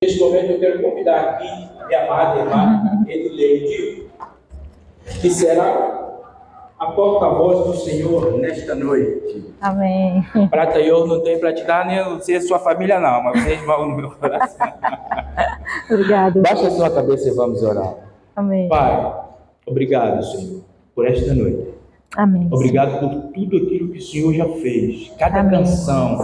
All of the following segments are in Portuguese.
Nesse momento eu quero convidar aqui minha amada irmã Edileide, que será a porta-voz do Senhor nesta noite. Amém. Prata eu não tenho para te dar, nem eu sei a sua família não, mas vocês vão no meu coração. Obrigado. Baixa a sua cabeça e vamos orar. Amém. Pai, obrigado, Senhor, por esta noite. Amém. Obrigado por tudo aquilo que o Senhor já fez. Cada Amém. canção,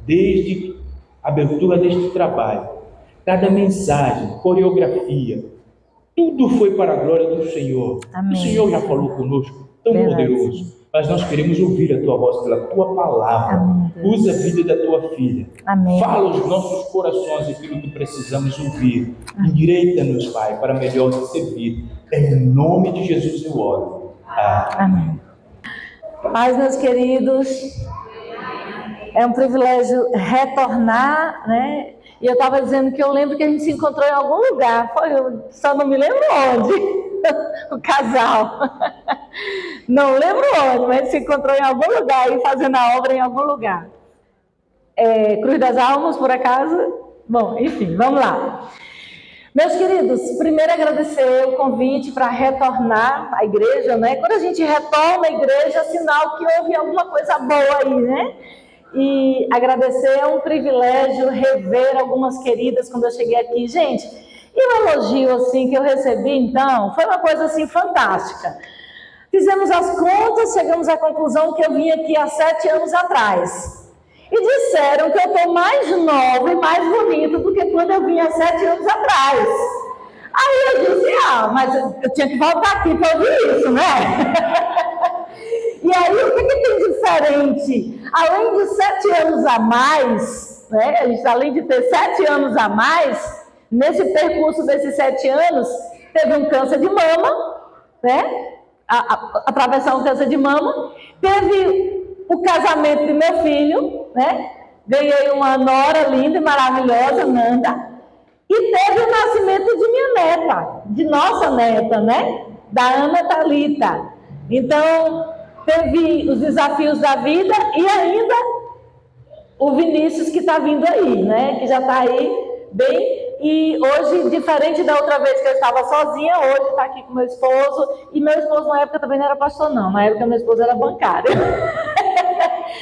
desde a abertura deste trabalho, cada mensagem, coreografia, tudo foi para a glória do Senhor. Amém. O Senhor já falou conosco, tão Verdade. poderoso, mas nós queremos ouvir a Tua voz pela Tua palavra. Amém, Deus. Usa a vida da Tua filha. Amém. Fala aos nossos corações aquilo que precisamos ouvir. Endireita-nos, Pai, para melhor te servir. Em nome de Jesus eu oro. Amém. Paz, meus queridos, é um privilégio retornar, né? E eu estava dizendo que eu lembro que a gente se encontrou em algum lugar, eu só não me lembro onde, o casal. Não lembro onde, mas a gente se encontrou em algum lugar, aí fazendo a obra em algum lugar. Cruz das Almas, por acaso? Bom, enfim, vamos lá. Meus queridos, primeiro agradecer o convite para retornar à igreja, né? Quando a gente retorna à igreja, é sinal que houve alguma coisa boa aí, né? E agradecer, é um privilégio rever algumas queridas quando eu cheguei aqui. Gente, e o elogio assim que eu recebi, então, foi uma coisa assim fantástica. Fizemos as contas, chegamos à conclusão que eu vim aqui há 7 anos atrás. E disseram que eu estou mais nova e mais bonita do que quando eu vim há 7 anos atrás. Aí eu disse, mas eu tinha que voltar aqui para ouvir isso, né? E aí, o que tem diferente? Além de 7 anos a mais, né? A gente, além de ter 7 anos a mais, nesse percurso desses 7 anos, teve um câncer de mama, né? Atravessar um câncer de mama, teve o casamento do meu filho, né? Ganhei uma nora linda e maravilhosa, Nanda, e teve o nascimento de minha neta, de nossa neta, né? Da Ana Thalita. Então, teve os desafios da vida e ainda o Vinícius que está vindo aí, né? Que já está aí bem. E hoje, diferente da outra vez que eu estava sozinha, hoje está aqui com meu esposo. E meu esposo na época também não era pastor, não. Na época meu esposo era bancário.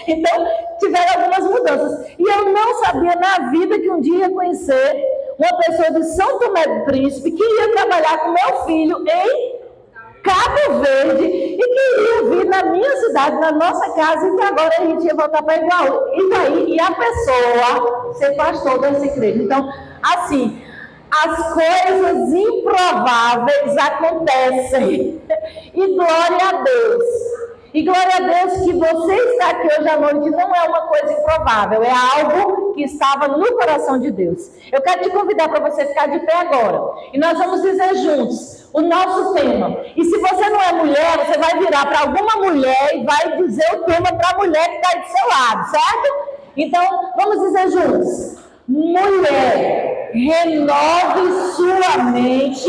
Então, tiveram algumas mudanças. E eu não sabia na vida que um dia ia conhecer uma pessoa de São Tomé do Príncipe que ia trabalhar com meu filho em Cabo Verde e que ia vir na minha cidade, na nossa casa, e que agora a gente ia voltar para Iguaí e a pessoa ser pastor dessa igreja. Então, assim, as coisas improváveis acontecem. E glória a Deus. E glória a Deus que você está aqui hoje à noite não é uma coisa improvável, é algo que estava no coração de Deus. Eu quero te convidar para você ficar de pé agora. E nós vamos dizer juntos o nosso tema. E se você não é mulher, você vai virar para alguma mulher e vai dizer o tema para a mulher que está aí do seu lado, certo? Então, vamos dizer juntos. Mulher, renove sua mente,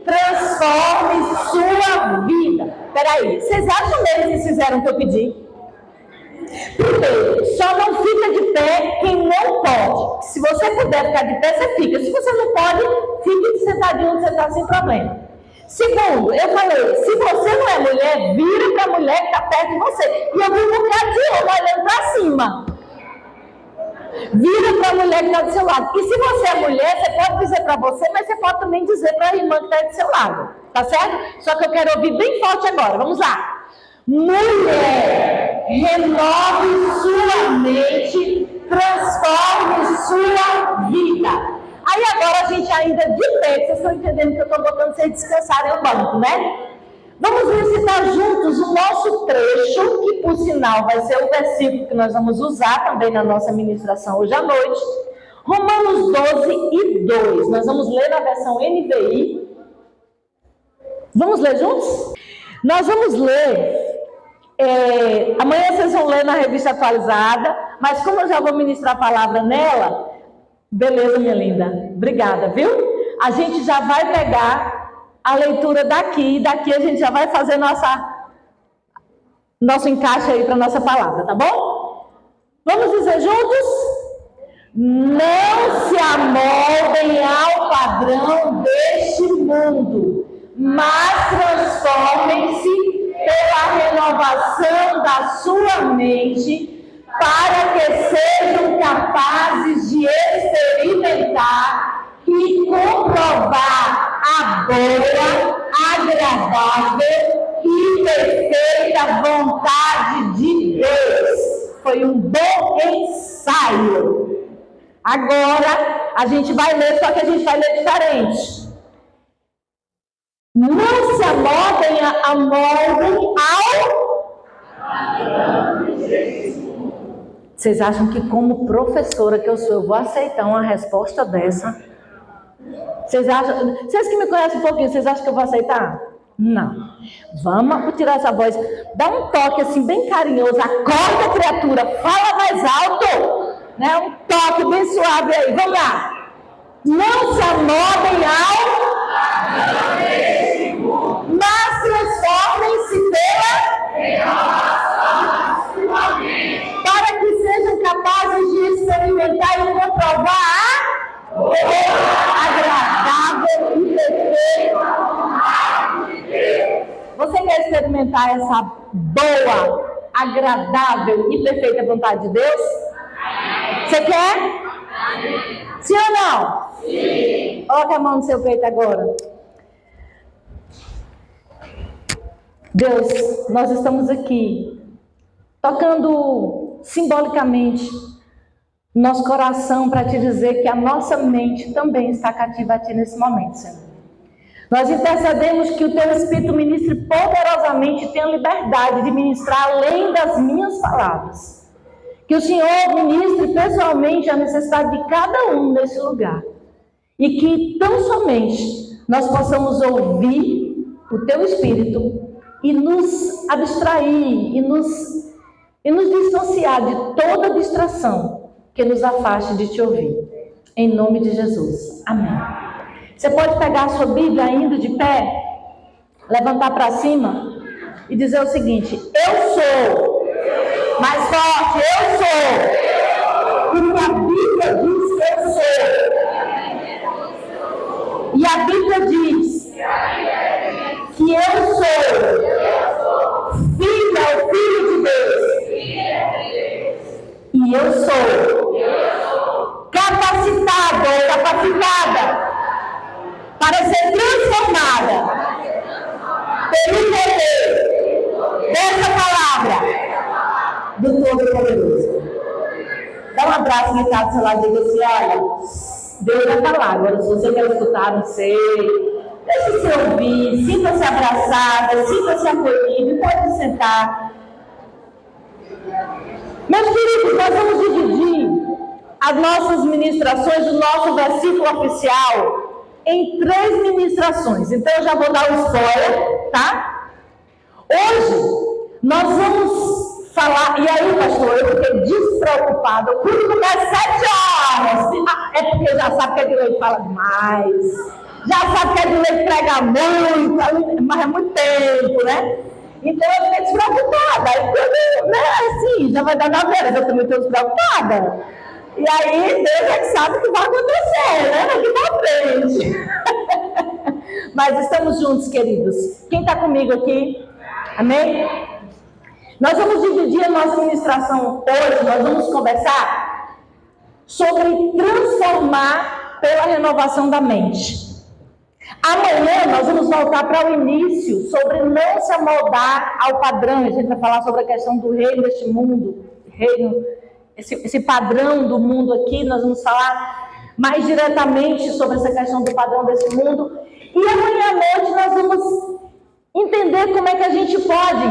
transforme sua vida. Peraí, vocês acham mesmo que eles fizeram o que eu pedi? Primeiro, só não fica de pé quem não pode. Se você puder ficar de pé, você fica. Se você não pode, fique sentadinho onde você está sem problema. Segundo, eu falei, se você não é mulher, vira para a mulher que está perto de você. E eu vi um bocado de homem olhando para cima. Vira para a mulher que está do seu lado. E se você é mulher, você pode dizer para você, mas você pode também dizer para a irmã que está do seu lado. Tá certo? Só que eu quero ouvir bem forte agora. Vamos lá. Mulher, renove sua mente, transforme sua vida. Aí agora a gente ainda de pé, vocês estão entendendo que eu estou botando vocês descansarem no banco, né? Vamos recitar juntos o nosso trecho, que por sinal vai ser o versículo que nós vamos usar também na nossa ministração hoje à noite. Romanos 12:2. Nós vamos ler na versão NVI. Vamos ler juntos? Nós vamos ler. Amanhã vocês vão ler na revista atualizada, mas como eu já vou ministrar a palavra nela, beleza, minha linda? Obrigada, viu? A gente já vai pegar a leitura daqui, e daqui a gente já vai fazer nosso encaixe aí para nossa palavra, tá bom? Vamos dizer juntos? Não se amoldem ao padrão deste mundo, mas transformem-se pela renovação da sua mente, para que sejam capazes de experimentar e comprovar a boa, agradável e perfeita vontade de Deus. Foi um bom ensaio. Agora a gente vai ler, só que a gente vai ler diferente. Não se amoldem ao... Vocês acham que como professora que eu sou, eu vou aceitar uma resposta dessa? Vocês que me conhecem um pouquinho, vocês acham que eu vou aceitar? Não. Vamos tirar essa voz. Dá um toque assim bem carinhoso. Acorda, criatura. Fala mais alto. Né? Um toque bem suave aí. Vamos lá. Não se amoldem ao... mas transformem-se para que sejam capazes de experimentar e comprovar a boa, agradável e perfeita. Você quer experimentar essa boa, agradável e perfeita vontade de Deus? Você quer? Sim ou não? Sim. Coloque a mão no seu peito agora. Deus, nós estamos aqui tocando simbolicamente nosso coração para te dizer que a nossa mente também está cativa a ti nesse momento, Senhor. Nós intercedemos que o teu Espírito ministre poderosamente e tenha liberdade de ministrar além das minhas palavras. Que o Senhor ministre pessoalmente a necessidade de cada um nesse lugar. E que tão somente nós possamos ouvir o teu Espírito e nos abstrair e nos distanciar de toda distração que nos afaste de te ouvir. Em nome de Jesus. Amém. Você pode pegar a sua Bíblia ainda de pé, levantar para cima e dizer o seguinte: eu sou. Mais forte, eu sou. Porque a Bíblia diz que eu sou. E a Bíblia diz que eu sou filho de Deus. E eu sou capacitado ou capacitada para ser transformada pelo poder dessa palavra do Todo-Poderoso. Dá um abraço no cara do seu lado e diga assim: olha, Deus vai falar. Agora, se você quer escutar, não sei. Deixe-se ouvir, sinta-se abraçada, sinta-se acolhida e pode sentar. Meus queridos, nós vamos dividir as nossas ministrações, o nosso versículo oficial, em 3 ministrações. Então eu já vou dar um spoiler, tá? Hoje nós vamos falar, e aí pastor, eu fiquei despreocupada, o culto começa às 7 horas, é porque já sabe que a Dileide fala demais, já sabe que a Dileide prega muito, mas é muito tempo, né? Então eu fiquei despreocupada, aí quando, né, assim, já vai dar na beira, eu também estou despreocupada. E aí Deus é que sabe o que vai acontecer, né? Daqui pra frente. Mas estamos juntos, queridos. Quem está comigo aqui? Amém? Nós vamos dividir a nossa ministração hoje, nós vamos conversar sobre transformar pela renovação da mente. Amanhã nós vamos voltar para o início, sobre não se amoldar ao padrão. A gente vai falar sobre a questão do reino deste mundo, esse padrão do mundo aqui. Nós vamos falar mais diretamente sobre essa questão do padrão desse mundo. E amanhã à noite nós vamos entender como é que a gente pode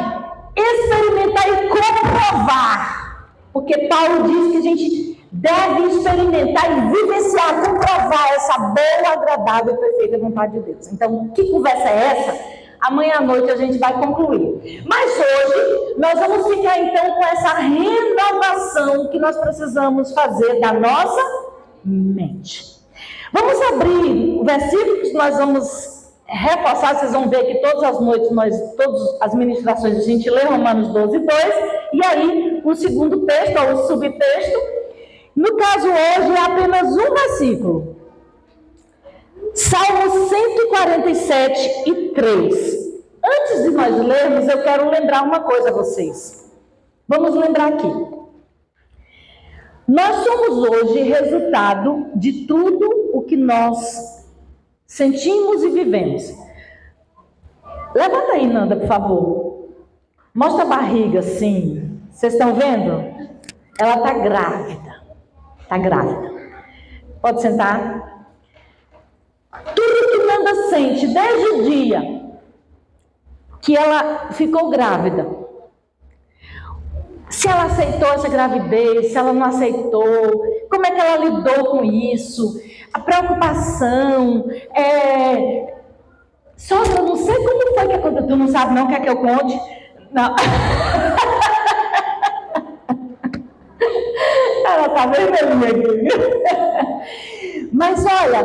experimentar e comprovar. Porque Paulo diz que a gente deve experimentar e vivenciar, comprovar essa boa, agradável e perfeita vontade de Deus. Então, que conversa é essa? Amanhã à noite a gente vai concluir. Mas hoje, nós vamos ficar então com essa renovação que nós precisamos fazer da nossa mente. Vamos abrir o versículo que nós vamos reforçar. Vocês vão ver que todas as noites, todas as ministrações, a gente lê Romanos 12:2. E aí, o segundo texto, ou o subtexto. No caso hoje é apenas um versículo. Salmo 147 e 3. Antes de nós lermos, eu quero lembrar uma coisa a vocês. Vamos lembrar aqui. Nós somos hoje resultado de tudo o que nós sentimos e vivemos. Levanta aí, Nanda, por favor. Mostra a barriga, assim. Vocês estão vendo? Ela está grávida. Está grávida. Pode sentar. Tudo que Nanda sente desde o dia que ela ficou grávida. Se ela aceitou essa gravidez, se ela não aceitou, como é que ela lidou com isso? A preocupação, Sogra, não sei como foi que aconteceu. Tu não sabe não, quer que eu conte? Não. Ela tá vermelhinha aqui. Mas olha,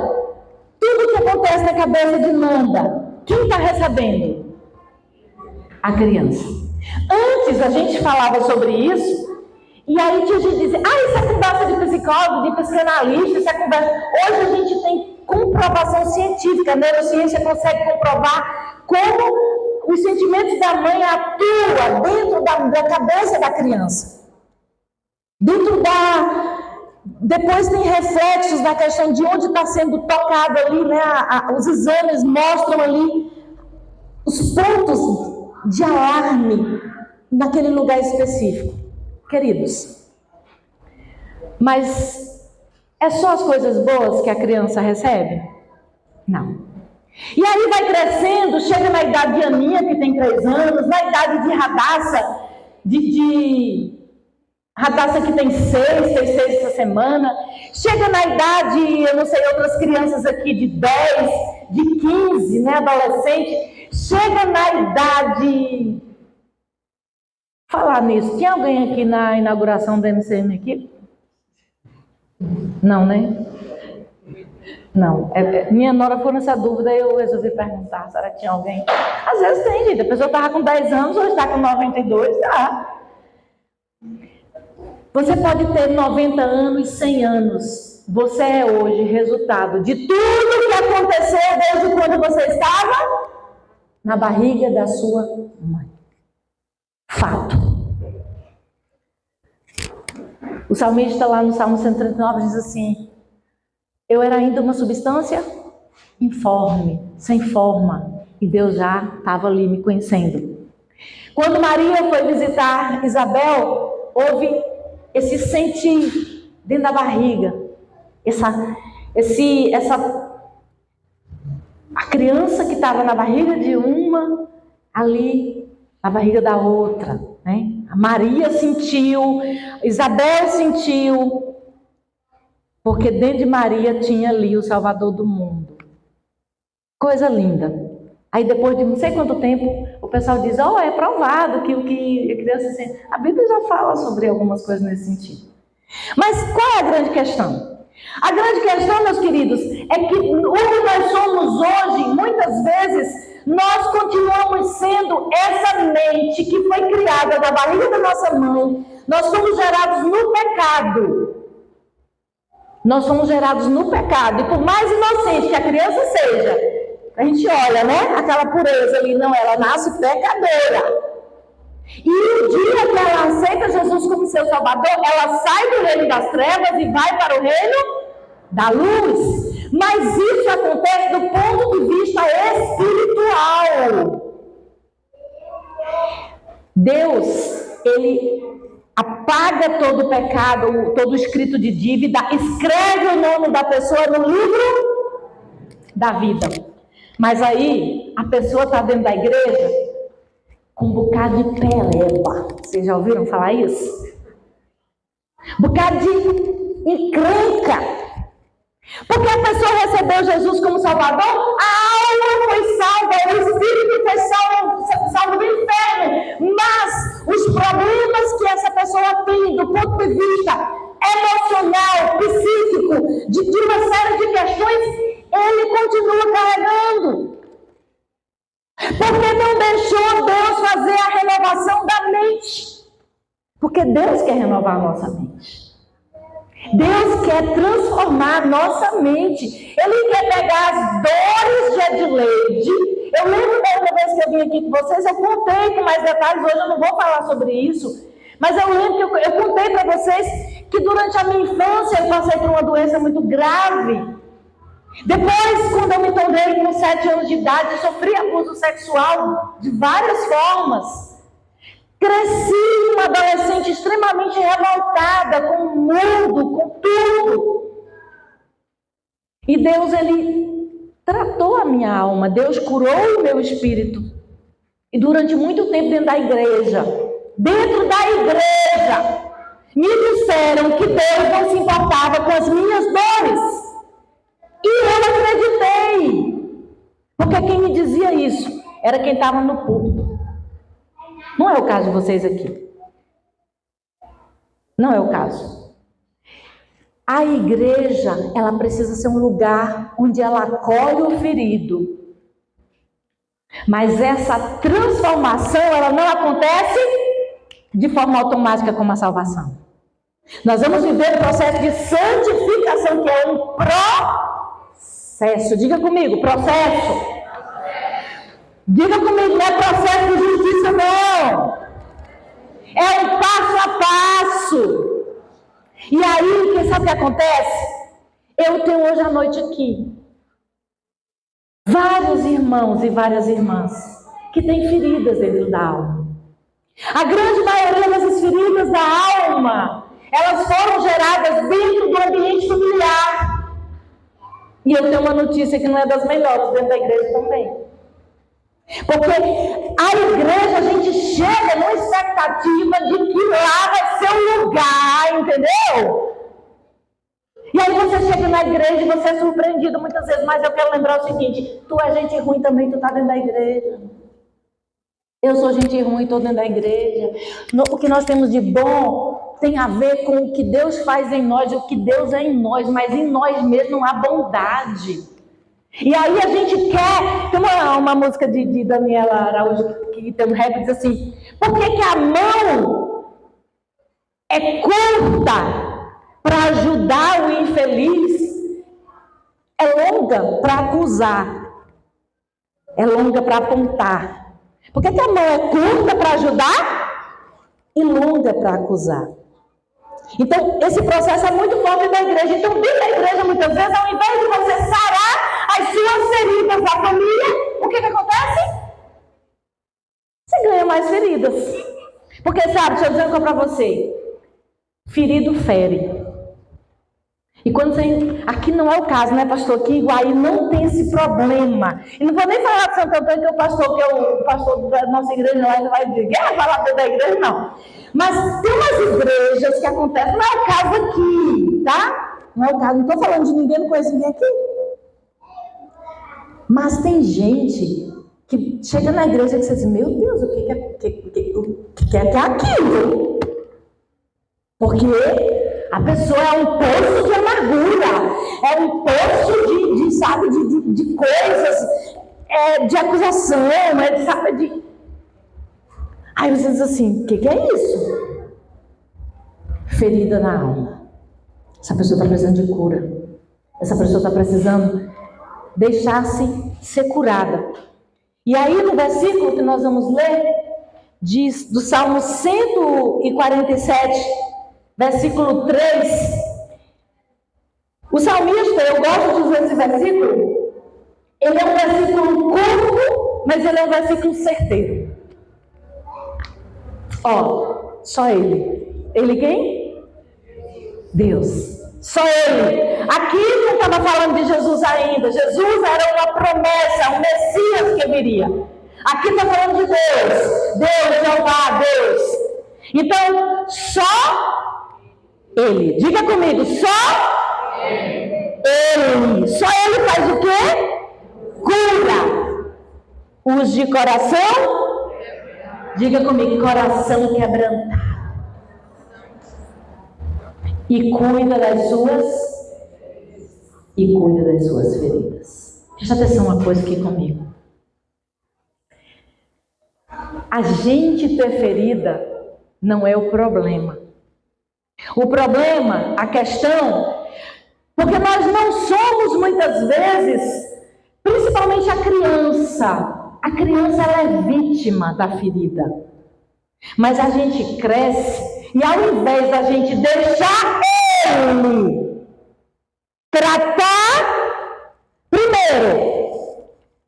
tudo que acontece na cabeça de Nanda, quem está recebendo? A criança. Antes a gente falava sobre isso, e aí tinha gente que dizia, isso é conversa de psicólogo, de psicanalista, isso é conversa. Hoje a gente tem comprovação científica, a neurociência consegue comprovar como os sentimentos da mãe atuam dentro da cabeça da criança. Depois tem reflexos na questão de onde está sendo tocado ali, né? Os exames mostram ali os pontos de alarme naquele lugar específico. Queridos, mas é só as coisas boas que a criança recebe? Não. E aí vai crescendo, chega na idade de Aninha, que tem 3 anos, na idade de Radassa, Radassa que tem 6 essa semana, chega na idade, eu não sei, outras crianças aqui de 10, de 15, né, adolescente, chega na idade... Falar nisso, tinha alguém aqui na inauguração do MCM aqui? Não, né? Não, minha nora foi nessa dúvida e eu resolvi perguntar, será que tinha alguém? Às vezes tem, gente, a pessoa estava com 10 anos, hoje está com 92, tá? Você pode ter 90 anos, 100 anos, você é hoje resultado de tudo que aconteceu desde quando você estava na barriga da sua mãe. Fato. O salmista lá no Salmo 139 diz assim, eu era ainda uma substância informe, sem forma, e Deus já estava ali me conhecendo. Quando Maria foi visitar Isabel, houve esse sentir dentro da barriga, a criança que estava na barriga de uma, ali na barriga da outra, né? A Maria sentiu, Isabel sentiu, porque dentro de Maria tinha ali o Salvador do mundo. Coisa linda. Aí depois de não sei quanto tempo, o pessoal diz, é provado que o que a criança sente. A Bíblia já fala sobre algumas coisas nesse sentido. Mas qual é a grande questão? A grande questão, meus queridos, é que onde nós somos hoje, muitas vezes, nós continuamos sendo essa mente que foi criada da barriga da nossa mãe. Nós somos gerados no pecado. Nós somos gerados no pecado. E por mais inocente que a criança seja, a gente olha, né? Aquela pureza ali, não, ela nasce pecadora. E o dia que ela aceita Jesus como seu Salvador, ela sai do reino das trevas e vai para o reino da luz. Mas isso acontece do ponto de vista espiritual. Deus, Ele apaga todo o pecado, todo o escrito de dívida, escreve o nome da pessoa no livro da vida. Mas aí, a pessoa está dentro da igreja com um bocado de pereba. Vocês já ouviram falar isso? Bocado de encrenca. Porque a pessoa recebeu Jesus como Salvador, a alma foi salva, o espírito foi salvo do inferno. Mas os problemas que essa pessoa tem do ponto de vista emocional, psíquico, de uma série de questões, ele continua carregando. Porque não deixou Deus fazer a renovação da mente. Porque Deus quer renovar a nossa mente. Deus quer transformar a nossa mente. Ele quer pegar as dores de Edileide. Eu lembro da última vez que eu vim aqui com vocês, eu contei com mais detalhes, hoje eu não vou falar sobre isso. Mas eu lembro que eu contei para vocês que durante a minha infância eu passei por uma doença muito grave. Depois, quando eu me tornei com 7 anos de idade, eu sofri abuso sexual de várias formas. Cresci uma adolescente extremamente revoltada com o mundo, com tudo. E Deus, Ele tratou a minha alma. Deus curou o meu espírito. E durante muito tempo dentro da igreja, me disseram que Deus não se importava com as minhas dores. E eu acreditei. Porque quem me dizia isso era quem estava no púlpito. Não é o caso de vocês aqui. Não é o caso. A igreja, ela precisa ser um lugar onde ela acolhe o ferido. Mas essa transformação, ela não acontece de forma automática como a salvação. Nós vamos viver o processo de santificação, que é um processo. Diga comigo, processo. Diga comigo, não é processo de justiça, não. É um passo a passo. E aí, quem sabe o que acontece? Eu tenho hoje à noite aqui vários irmãos e várias irmãs que têm feridas dentro da alma. A grande maioria dessas feridas da alma, elas foram geradas dentro do ambiente familiar. E eu tenho uma notícia que não é das melhores dentro da igreja também. Porque a igreja, a gente chega numa expectativa de que lá vai ser um lugar, entendeu? E aí você chega na igreja e você é surpreendido muitas vezes, mas eu quero lembrar o seguinte: tu é gente ruim também, tu está dentro da igreja. Eu sou gente ruim, estou dentro da igreja. O que nós temos de bom tem a ver com o que Deus faz em nós, o que Deus é em nós, mas em nós mesmo há bondade. E aí a gente quer. Tem uma música de Daniela Araújo que tem um rap que diz assim: por que a mão é curta para ajudar o infeliz, é longa para acusar, é longa para apontar? Por que a mão é curta para ajudar e longa para acusar? Então, esse processo é muito forte da igreja. Então, dentro da igreja, muitas vezes, ao invés de você sarar as suas feridas da família, o que acontece? Você ganha mais feridas. Porque, sabe, deixa eu dizer uma coisa para você. Ferido fere. E quando você... Aqui não é o caso, né, pastor? Aqui em Iguaí não tem esse problema. E não vou nem falar de Santo Antônio, que é o pastor da nossa igreja lá, ele vai dizer, quer falar da igreja? Não. Mas tem umas igrejas que acontecem, não é o caso aqui, tá? Não é o caso, não estou falando de ninguém, não conheço ninguém aqui. Mas tem gente que chega na igreja e você diz, meu Deus, o que é aquilo? Porque a pessoa é um poço de amargura, é um poço de coisas, de acusação, de... Aí você diz assim, o que é isso? Ferida na alma. Essa pessoa está precisando de cura. Essa pessoa está precisando deixar-se ser curada. E aí no versículo que nós vamos ler, diz do Salmo 147, versículo 3. O salmista, eu gosto de usar esse versículo, ele é um versículo curto, mas ele é um versículo certeiro. Ó, só ele. Ele quem? Deus. Só ele. Aqui não estava falando de Jesus ainda. Jesus era uma promessa, um Messias que viria. Aqui está falando de Deus. Deus, Jeová, Deus. Então, só ele. Diga comigo, só ele. Só ele faz o quê? Cura os de coração. Diga comigo, coração quebrantado. E cuida das suas feridas. Presta atenção uma coisa aqui comigo. A gente ter ferida não é o problema. O problema, a questão, porque nós não somos muitas vezes, principalmente a criança ela é vítima da ferida. Mas a gente cresce e ao invés da gente deixar ele tratar, primeiro,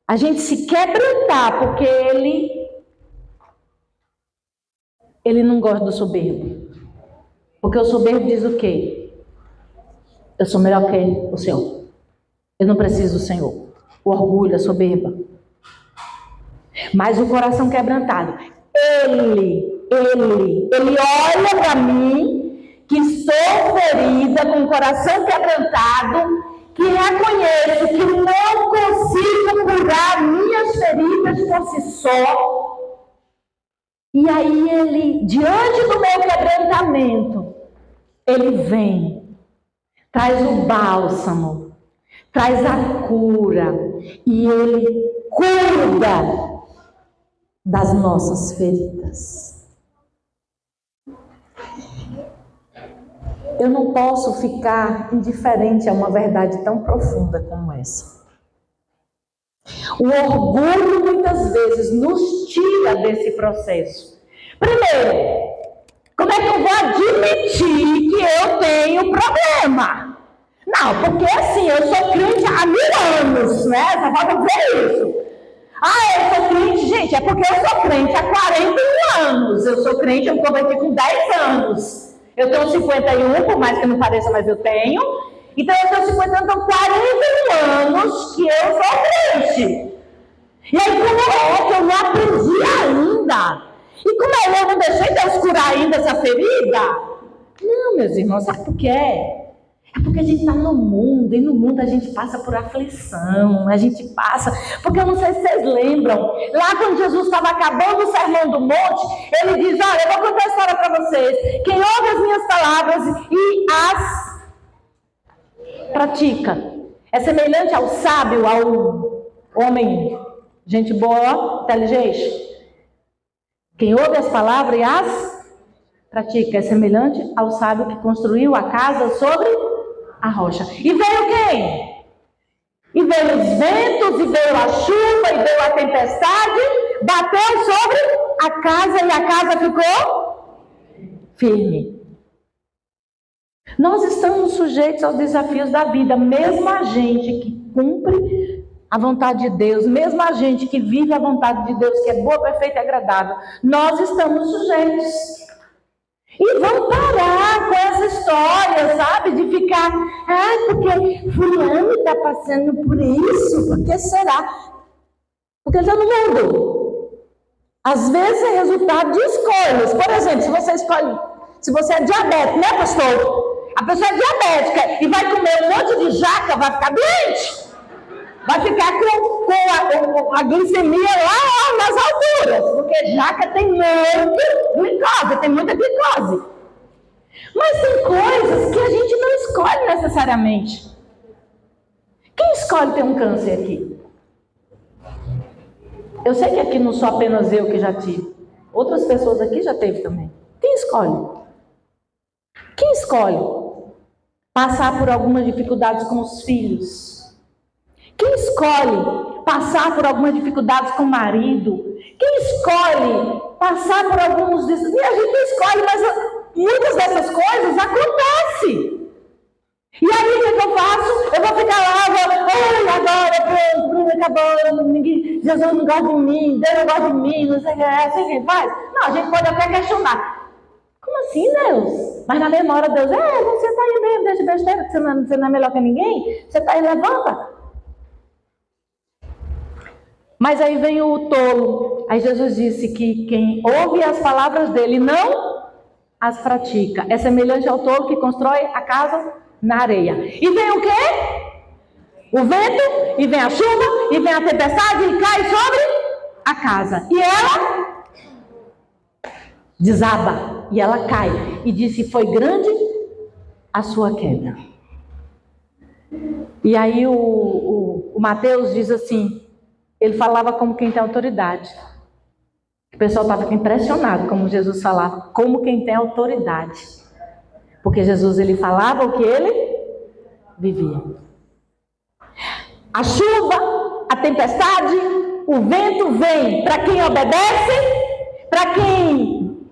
a gente se quebrantar, porque ele não gosta do soberbo. Porque o soberbo diz o quê? Eu sou melhor que o Senhor. Eu não preciso do Senhor. O orgulho, a soberba. Mas o coração quebrantado. Ele olha para mim, que estou ferida, com o coração quebrantado, que reconheço que não consigo curar minhas feridas por si só. E aí ele, diante do meu quebrantamento, ele vem, traz o bálsamo, traz a cura, e ele cuida das nossas feridas. Eu não posso ficar indiferente a uma verdade tão profunda como essa. O orgulho muitas vezes nos tira desse processo. Primeiro, como é que eu vou admitir que eu tenho problema? Não, porque assim, eu sou crente há 1000 anos, né? Só falta dizer isso. Eu sou crente, gente, é porque eu sou crente há 41 anos. Eu sou crente, eu me converti com 10 anos. Eu tenho 51, por mais que não pareça, mas eu tenho. Então eu tenho 50 anos, então 41 anos que eu sou crente. E aí como é que eu não aprendi ainda? E como é que eu não deixei Deus curar ainda essa ferida? Não, meus irmãos, sabe por quê? É porque a gente está no mundo, e no mundo a gente passa por aflição, a gente passa, porque eu não sei se vocês lembram, lá quando Jesus estava acabando o Sermão do Monte, ele diz, olha, eu vou contar a história para vocês, quem ouve as minhas palavras e as pratica, é semelhante ao sábio, ao homem, gente boa, inteligente. Quem ouve as palavras e as pratica, é semelhante ao sábio que construiu a casa sobre a rocha. E veio quem? E veio os ventos, e veio a chuva, e veio a tempestade, bateu sobre a casa, e a casa ficou firme. Nós estamos sujeitos aos desafios da vida, mesmo a gente que cumpre a vontade de Deus, mesmo a gente que vive a vontade de Deus, que é boa, perfeita e agradável, nós estamos sujeitos. E vamos parar com essa história, sabe? De ficar, porque fulano está passando por isso, por que será? Porque ele está no mundo. Às vezes é resultado de escolhas. Por exemplo, se você escolhe, se você é diabético, né, pastor? A pessoa é diabética e vai comer um monte de jaca, vai ficar doente. Vai ficar com a glicemia lá nas alturas, porque jaca tem muita glicose. Mas tem coisas que a gente não escolhe necessariamente. Quem escolhe ter um câncer aqui? Eu sei que aqui não sou apenas eu que já tive. Outras pessoas aqui já teve também. Quem escolhe? Quem escolhe passar por algumas dificuldades com os filhos? Quem escolhe passar por algumas dificuldades com o marido? Quem escolhe passar por alguns... E a gente não escolhe, mas muitas dessas coisas acontecem. E aí o que eu faço? Eu vou ficar lá, agora, pronto, acabou, Jesus não gosta de mim, Deus não gosta de mim, não sei o que é, assim que faz. Não, a gente pode até questionar. Como assim, Deus? Mas na mesma hora Deus, você está aí mesmo, deixa besteira, que você não é melhor que ninguém, você está aí, levanta. Mas aí vem o tolo. Aí Jesus disse que quem ouve as palavras dele não as pratica. É semelhante ao tolo que constrói a casa na areia. E vem o quê? O vento, e vem a chuva, e vem a tempestade, e cai sobre a casa. E ela desaba, e ela cai. E disse, foi grande a sua queda. E aí o Mateus diz assim, ele falava como quem tem autoridade. O pessoal estava impressionado como Jesus falava, como quem tem autoridade. Porque Jesus, ele falava o que ele vivia. A chuva, a tempestade, o vento vem para quem obedece, para quem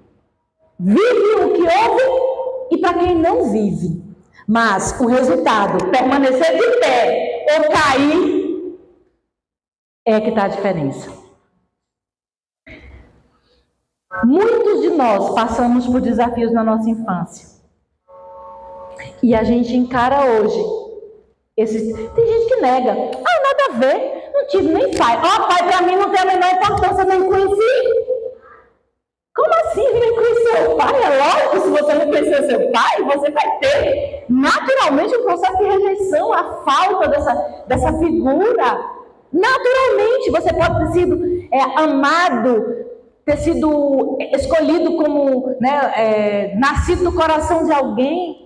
vive o que ouve e para quem não vive. Mas o resultado, permanecer de pé ou cair, é que está a diferença. Muitos de nós passamos por desafios na nossa infância. E a gente encara hoje. Tem gente que nega. Ah, nada a ver. Não tive nem pai. Pai para mim não tem a menor importância, nem conheci. Como assim nem conhecer o pai? É lógico, se você não conhecer seu pai, você vai ter naturalmente um processo de rejeição, a falta dessa figura. Naturalmente, você pode ter sido amado, ter sido escolhido como nascido no coração de alguém,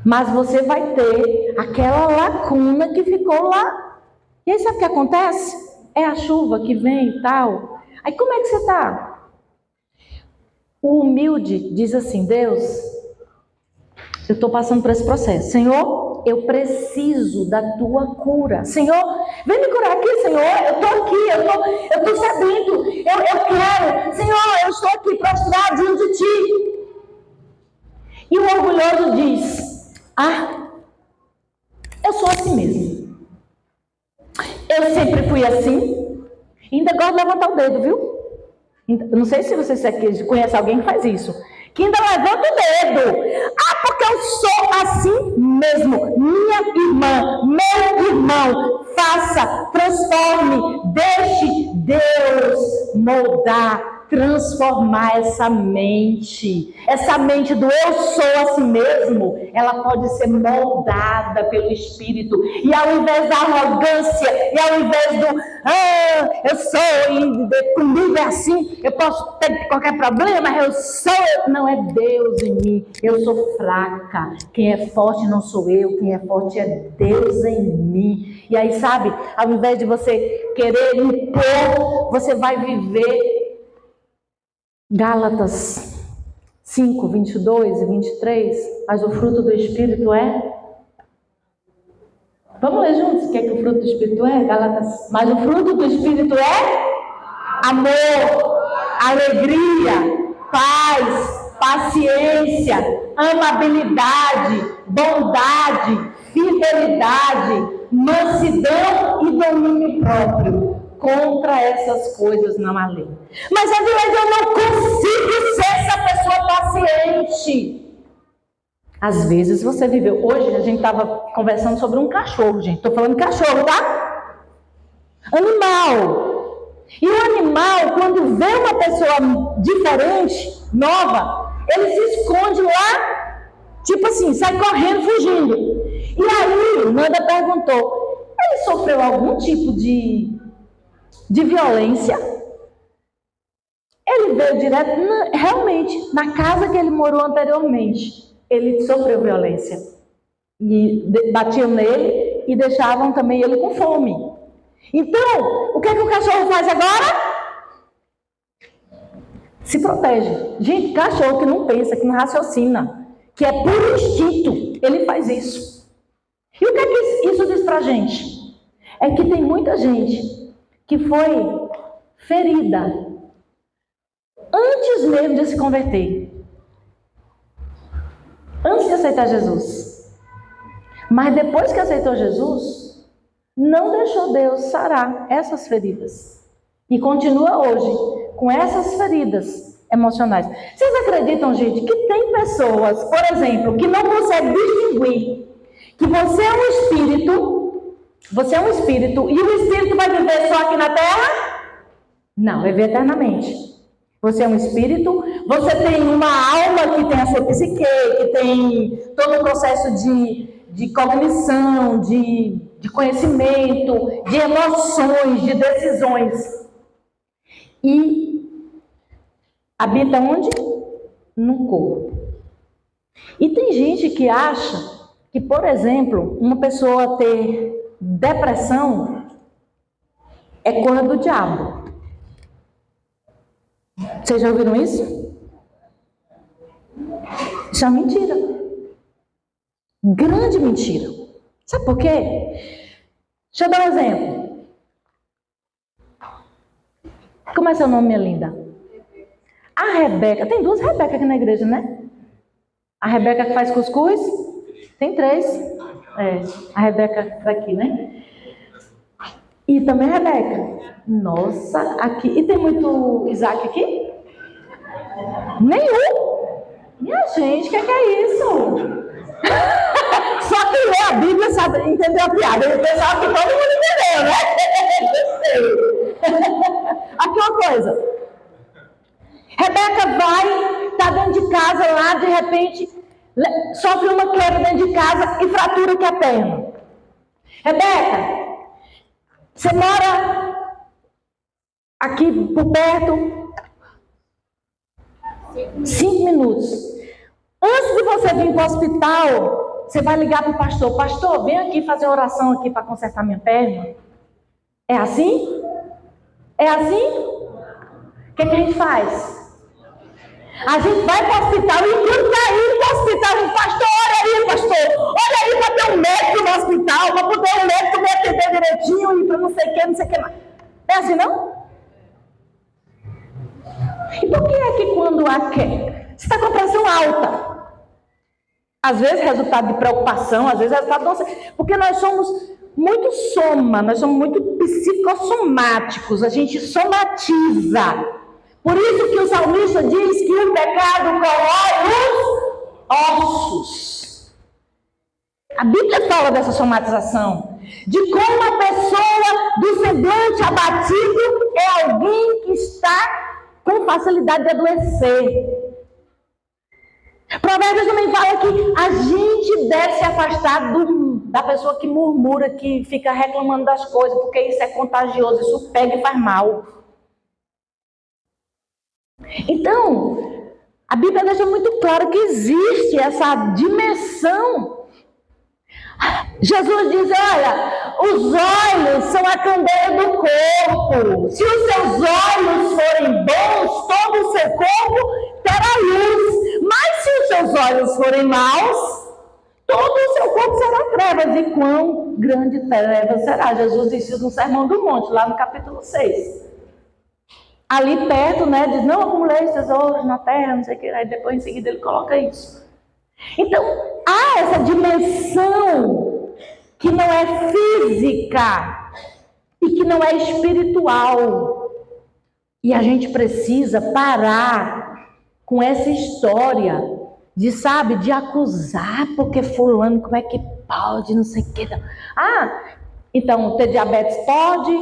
mas você vai ter aquela lacuna que ficou lá. E aí sabe o que acontece? É a chuva que vem e tal. Aí como é que você está? O humilde diz assim: Deus, eu estou passando por esse processo. Senhor, eu preciso da tua cura. Senhor, vem me curar aqui, Senhor. Eu estou aqui, eu estou sedento. Eu quero. Senhor, eu estou aqui prostrado diante de ti. E o orgulhoso diz: eu sou assim mesmo. Eu sempre fui assim. E ainda gosto de levantar o dedo, viu? Não sei se você conhece alguém que faz isso. Que ainda levanta o dedo. Porque eu sou assim mesmo. Minha irmã, meu irmão, faça, transforme, deixe Deus moldar, transformar essa mente. Essa mente do eu sou assim mesmo, ela pode ser moldada pelo Espírito. E ao invés da arrogância, e ao invés do eu sou, e comigo é assim, eu posso ter qualquer problema, eu sou, não é Deus em mim, eu sou fraca. Quem é forte não sou eu, quem é forte é Deus em mim. E aí, sabe, ao invés de você querer impor, você vai viver. Gálatas 5, 22 e 23, mas o fruto do Espírito é... Vamos ler juntos o que é que o fruto do Espírito é? Gálatas. Mas o fruto do Espírito é amor, alegria, paz, paciência, amabilidade, bondade, fidelidade, mansidão e domínio próprio. Contra essas coisas não há lei. Mas às vezes eu não consigo ser essa pessoa paciente. Às vezes você viveu. Hoje a gente estava conversando sobre um cachorro, gente. Estou falando de cachorro, tá? Animal. E o animal, quando vê uma pessoa diferente, nova, ele se esconde lá, tipo assim, sai correndo, fugindo. E aí, Nanda perguntou: ele sofreu algum tipo de violência? Ele veio direto, realmente, na casa que ele morou anteriormente, ele sofreu violência. E batiam nele e deixavam também ele com fome. Então, o que é que o cachorro faz agora? Se protege. Gente, cachorro que não pensa, que não raciocina, que é por instinto, ele faz isso. E o que é que isso diz pra gente? É que tem muita gente que foi ferida antes mesmo de se converter, antes de aceitar Jesus, mas depois que aceitou Jesus, não deixou Deus sarar essas feridas e continua hoje com essas feridas emocionais. Vocês acreditam, gente, que tem pessoas, por exemplo, que não conseguem distinguir que você é um espírito e o espírito vai viver só aqui na terra? Não, vai viver eternamente. Você é um espírito, você tem uma alma que tem a sua psique, que tem todo o processo de cognição, de conhecimento, de emoções, de decisões. E habita onde? No corpo. E tem gente que acha que, por exemplo, uma pessoa ter depressão é coisa do diabo. Vocês já ouviram isso? Isso é uma mentira. Grande mentira. Sabe por quê? Deixa eu dar um exemplo. Como é seu nome, minha linda? A Rebeca. Tem 2 Rebecas aqui na igreja, né? A Rebeca que faz cuscuz? Tem 3. A Rebeca daqui, né? E também a Rebeca. Nossa, aqui. E tem muito Isaac aqui? Nenhum. Minha gente, o que é isso? Só quem lê a Bíblia sabe, entendeu a piada. Eu pensava que todo mundo entendeu, né? Aqui uma coisa. Rebeca vai, está dentro de casa lá, de repente, sofre uma queda dentro de casa e fratura aqui a perna. Rebeca, você mora aqui por perto? 5 minutos. Antes de você vir para o hospital, você vai ligar para o pastor. Pastor, vem aqui fazer oração aqui para consertar minha perna. É assim? É assim? O que a gente faz? A gente vai para o hospital e quando está indo para o hospital, a gente, pastor, olha aí para ter um médico no hospital, para poder um médico me atender direitinho e para não sei o que mais. É assim não? E por que é que quando você está com a pressão alta? Às vezes resultado de preocupação, às vezes resultado de nossa... Porque nós somos muito nós somos muito psicossomáticos, a gente somatiza. Por isso que o salmista diz que o pecado corrói os ossos. A Bíblia fala dessa somatização, de como a pessoa do semblante abatido é alguém que está com facilidade de adoecer. Provérbios também fala que a gente deve se afastar da pessoa que murmura, que fica reclamando das coisas, porque isso é contagioso, isso pega e faz mal. Então, a Bíblia deixa muito claro que existe essa dimensão. Jesus diz, olha, os olhos são a candeia do corpo. Se os seus olhos forem bons, todo o seu corpo terá luz. Mas se os seus olhos forem maus, todo o seu corpo será trevas. E quão grande treva será? Jesus disse isso no Sermão do Monte, lá no capítulo 6. Ali perto, né, diz, não acumuleis tesouros na terra, não sei o que, aí depois em seguida ele coloca isso. Então, há essa dimensão que não é física e que não é espiritual. E a gente precisa parar com essa história de acusar, porque fulano, como é que pode, não sei o que. Então, ter diabetes pode,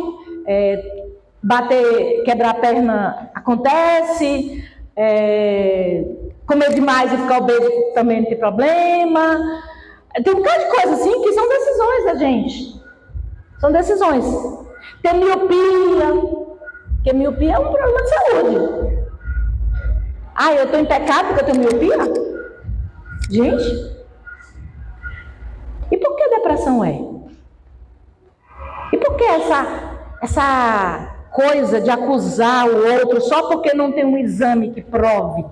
quebrar a perna acontece, comer demais e ficar obeso também não tem problema. Tem um bocado de coisa assim que são decisões da gente. São decisões. Tem miopia, porque miopia é um problema de saúde. Eu estou em pecado porque eu tenho miopia? Gente, e por que depressão é? E por que essa coisa de acusar o outro só porque não tem um exame que prove?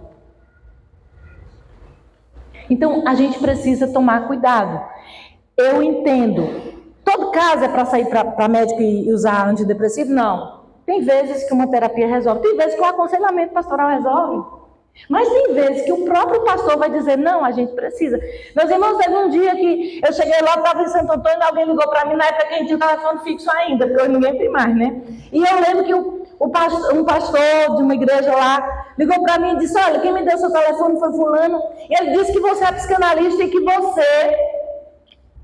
Então, a gente precisa tomar cuidado. Eu entendo. Todo caso é para sair para médico e usar antidepressivo? Não. Tem vezes que uma terapia resolve. Tem vezes que o aconselhamento pastoral resolve. Mas tem vezes que o próprio pastor vai dizer, não, a gente precisa. Meus irmãos, teve um dia que eu cheguei lá, estava em Santo Antônio, e alguém ligou para mim, na época que a gente tinha telefone fixo ainda, porque hoje ninguém tem mais, né? E eu lembro que um pastor de uma igreja lá ligou para mim e disse, olha, quem me deu seu telefone foi fulano, e ele disse que você é psicanalista e que você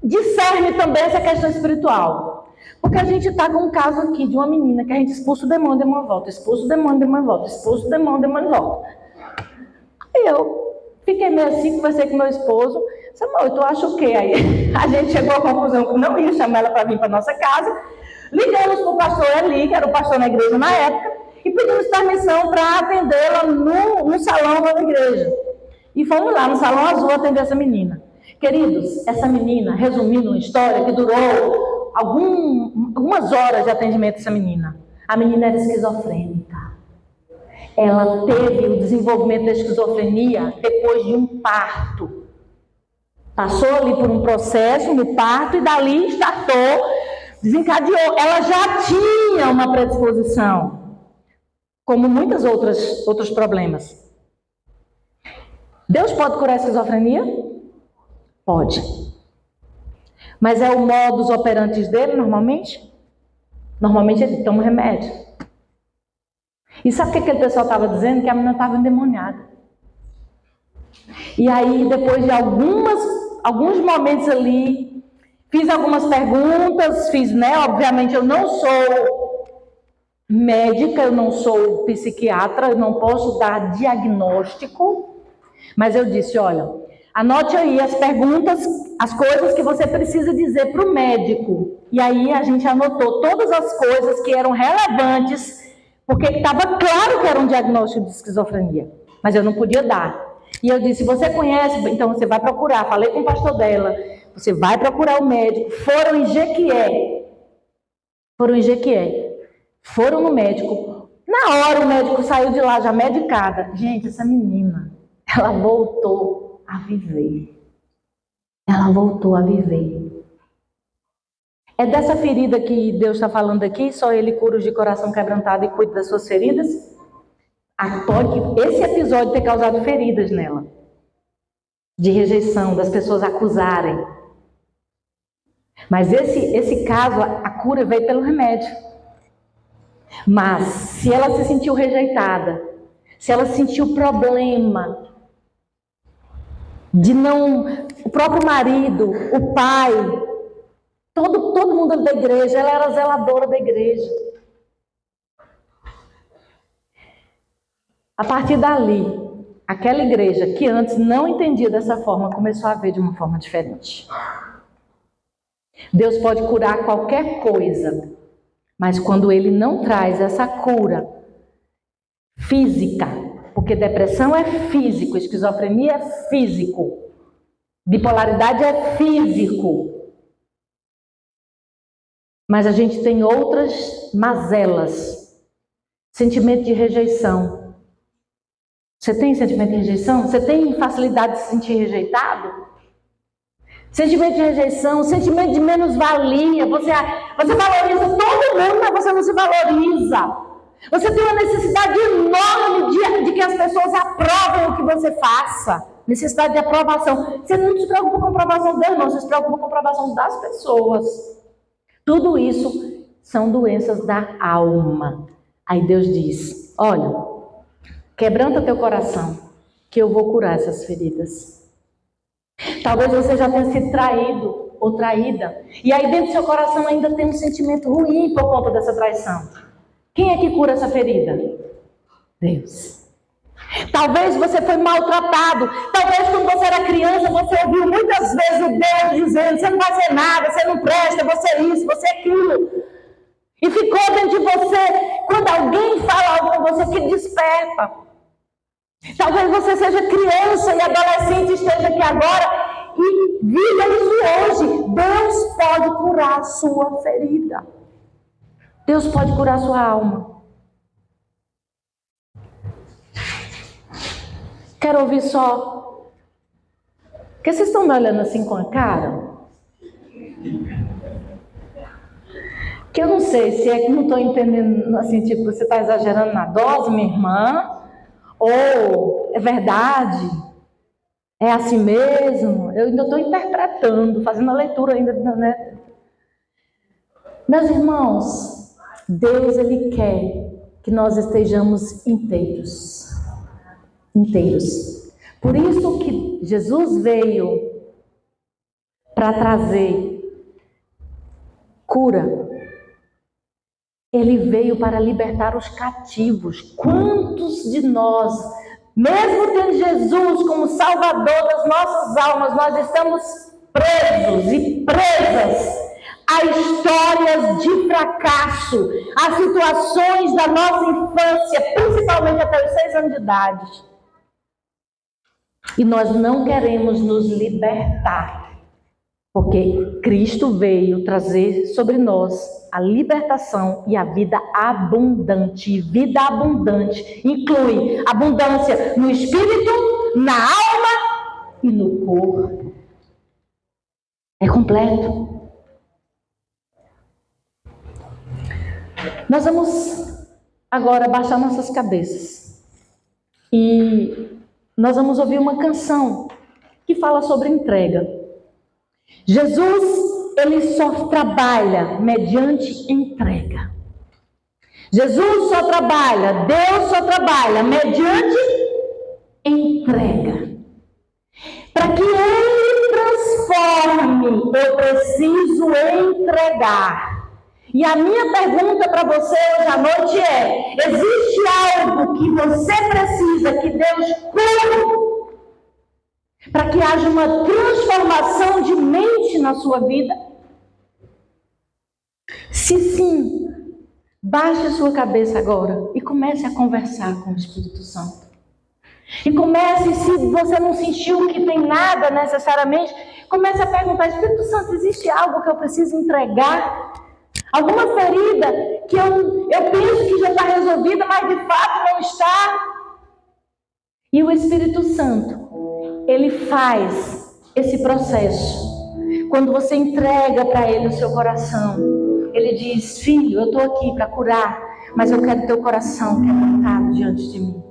discerne também essa questão espiritual. Porque a gente está com um caso aqui de uma menina que a gente expulsa o demônio, demônio volta, expulsa o demônio, demônio volta, expulsa o demônio, demônio volta. Eu fiquei meio assim, conversei com meu esposo, disse, amor, tu acha o quê? Aí a gente chegou à conclusão que não ia chamar ela para vir para nossa casa, ligamos para o pastor Eli, que era o pastor na igreja na época, e pedimos permissão para atendê-la no salão da igreja. E fomos lá no Salão Azul atender essa menina. Queridos, essa menina, resumindo uma história que durou algumas horas de atendimento dessa menina. A menina era esquizofrênica. ela teve o desenvolvimento da esquizofrenia depois de um parto. Passou ali por um processo no parto e dali startou, desencadeou. Ela já tinha uma predisposição, como muitos outros problemas. Deus pode curar a esquizofrenia? Pode. Mas é o modus operandi dele normalmente? Normalmente ele toma remédio. E sabe o que aquele pessoal estava dizendo? Que a menina estava endemoniada. E aí, depois de alguns momentos ali, fiz algumas perguntas, obviamente eu não sou médica, eu não sou psiquiatra, eu não posso dar diagnóstico, mas eu disse, olha, anote aí as perguntas, as coisas que você precisa dizer para o médico. E aí a gente anotou todas as coisas que eram relevantes, porque estava claro que era um diagnóstico de esquizofrenia, mas eu não podia dar. E eu disse, você conhece? Então você vai procurar. Falei com o pastor dela, você vai procurar o médico. Foram em Jequié. Foram no médico. Na hora o médico saiu de lá já medicada. Gente, essa menina, ela voltou a viver. É dessa ferida que Deus está falando aqui, só Ele cura os de coração quebrantado e cuida das suas feridas? Pode esse episódio ter causado feridas nela, de rejeição, das pessoas acusarem. Mas esse caso, a cura veio pelo remédio. Mas se ela se sentiu rejeitada, se ela sentiu problema de o próprio marido, o pai, todo mundo da igreja, ela era zeladora da igreja. A partir dali, aquela igreja que antes não entendia dessa forma, começou a ver de uma forma diferente. Deus pode curar qualquer coisa, mas quando Ele não traz essa cura física, porque depressão é físico, esquizofrenia é físico, bipolaridade é físico, mas a gente tem outras mazelas, sentimento de rejeição. Você tem sentimento de rejeição? Você tem facilidade de se sentir rejeitado? Sentimento de rejeição, sentimento de menos-valia. Você valoriza todo mundo, mas você não se valoriza. Você tem uma necessidade enorme de que as pessoas aprovem o que você faça. Necessidade de aprovação. Você não se preocupa com a aprovação de Deus, não. Você se preocupa com a aprovação das pessoas. Tudo isso são doenças da alma. Aí Deus diz, olha, quebranta teu coração, que eu vou curar essas feridas. Talvez você já tenha sido traído ou traída, e aí dentro do seu coração ainda tem um sentimento ruim por conta dessa traição. Quem é que cura essa ferida? Deus. Talvez você foi maltratado, talvez quando você era criança, você ouviu muitas vezes o Deus dizendo, você não vai ser nada, você não presta, você é isso, você é aquilo. E ficou dentro de você, quando alguém fala algo com você, que desperta. Talvez você seja criança e adolescente, esteja aqui agora e viva isso hoje. Deus pode curar a sua ferida. Deus pode curar a sua alma. Quero ouvir só. Porque vocês estão me olhando assim com a cara? Que eu não sei se é que não estou entendendo, assim, tipo, você está exagerando na dose, minha irmã? Ou é verdade? É assim mesmo? Eu ainda estou interpretando, fazendo a leitura ainda, né? Meus irmãos, Deus, Ele quer que nós estejamos inteiros. Inteiros. Por isso que Jesus veio para trazer cura. Ele veio para libertar os cativos. Quantos de nós, mesmo tendo Jesus como Salvador das nossas almas, nós estamos presos e presas a histórias de fracasso, a situações da nossa infância, principalmente até os 6 anos de idade. E nós não queremos nos libertar, Porque Cristo veio trazer sobre nós a libertação e a vida abundante. Vida abundante inclui abundância no espírito, na alma e no corpo. É completo. Nós vamos agora baixar nossas cabeças e nós vamos ouvir uma canção que fala sobre entrega. Jesus, ele só trabalha mediante entrega. Jesus só trabalha, Deus só trabalha mediante entrega. Para que ele transforme, eu preciso entregar. E a minha pergunta para você hoje à noite é: existe algo que você precisa que Deus cure para que haja uma transformação de mente na sua vida? Se sim, baixe a sua cabeça agora e comece a conversar com o Espírito Santo. E comece, se você não sentiu que tem nada necessariamente, comece a perguntar: Espírito Santo, existe algo que eu preciso entregar? Alguma ferida que eu penso que já está resolvida, mas de fato não está? E o Espírito Santo, ele faz esse processo. Quando você entrega para ele o seu coração, ele diz: filho, eu estou aqui para curar, mas eu quero teu coração quebrantado diante de mim.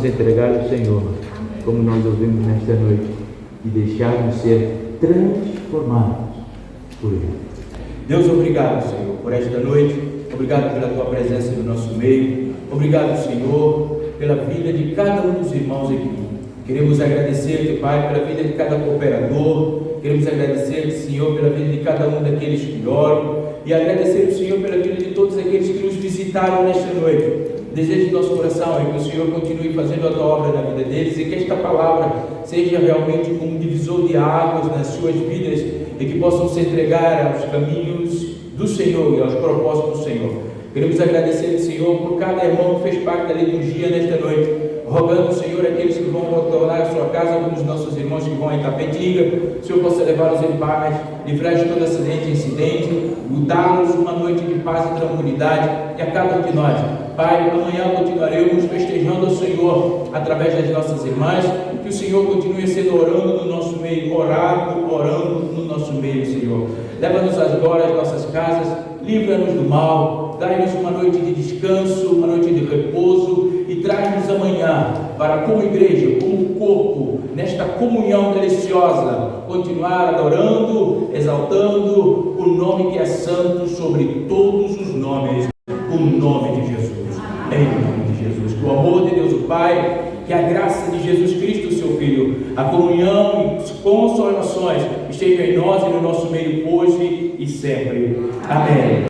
Entregar ao Senhor, como nós ouvimos nesta noite, e deixarmos ser transformados transformados por Ele. Deus, obrigado, Senhor, por esta noite. Obrigado pela Tua presença no nosso meio. Obrigado, Senhor, pela vida de cada um dos irmãos aqui. Queremos agradecer-te, Pai, pela vida de cada cooperador. Queremos agradecer-te, Senhor, pela vida de cada um daqueles que oram. E agradecer, Senhor, pela vida de todos aqueles que nos visitaram nesta noite. Desejo do nosso coração é que o Senhor continue fazendo a Tua obra na vida deles e que esta palavra seja realmente como um divisor de águas nas suas vidas e que possam se entregar aos caminhos do Senhor e aos propósitos do Senhor. Queremos agradecer, Senhor, por cada irmão que fez parte da liturgia nesta noite, rogando, Senhor, aqueles que vão retornar à sua casa, como os nossos irmãos que vão a Itapetinga, o Senhor possa levá-los em paz, livrar de todo acidente e incidente, dar-nos uma noite de paz e tranquilidade, e a cada um de nós. Pai, amanhã continuaremos festejando ao Senhor através das nossas irmãs, que o Senhor continue sendo orando no nosso meio, orando no nosso meio, Senhor. Leva-nos agora às nossas casas, livra-nos do mal, dai-nos uma noite de descanso, uma noite de repouso e traz-nos amanhã para, como igreja, como corpo, nesta comunhão deliciosa, continuar adorando, exaltando o nome que é santo sobre todos os nomes, o nome de Jesus. Em nome de Jesus, que o amor de Deus o Pai, que a graça de Jesus Cristo, seu Filho, a comunhão e consolações estejam em nós e no nosso meio hoje e sempre. Amém.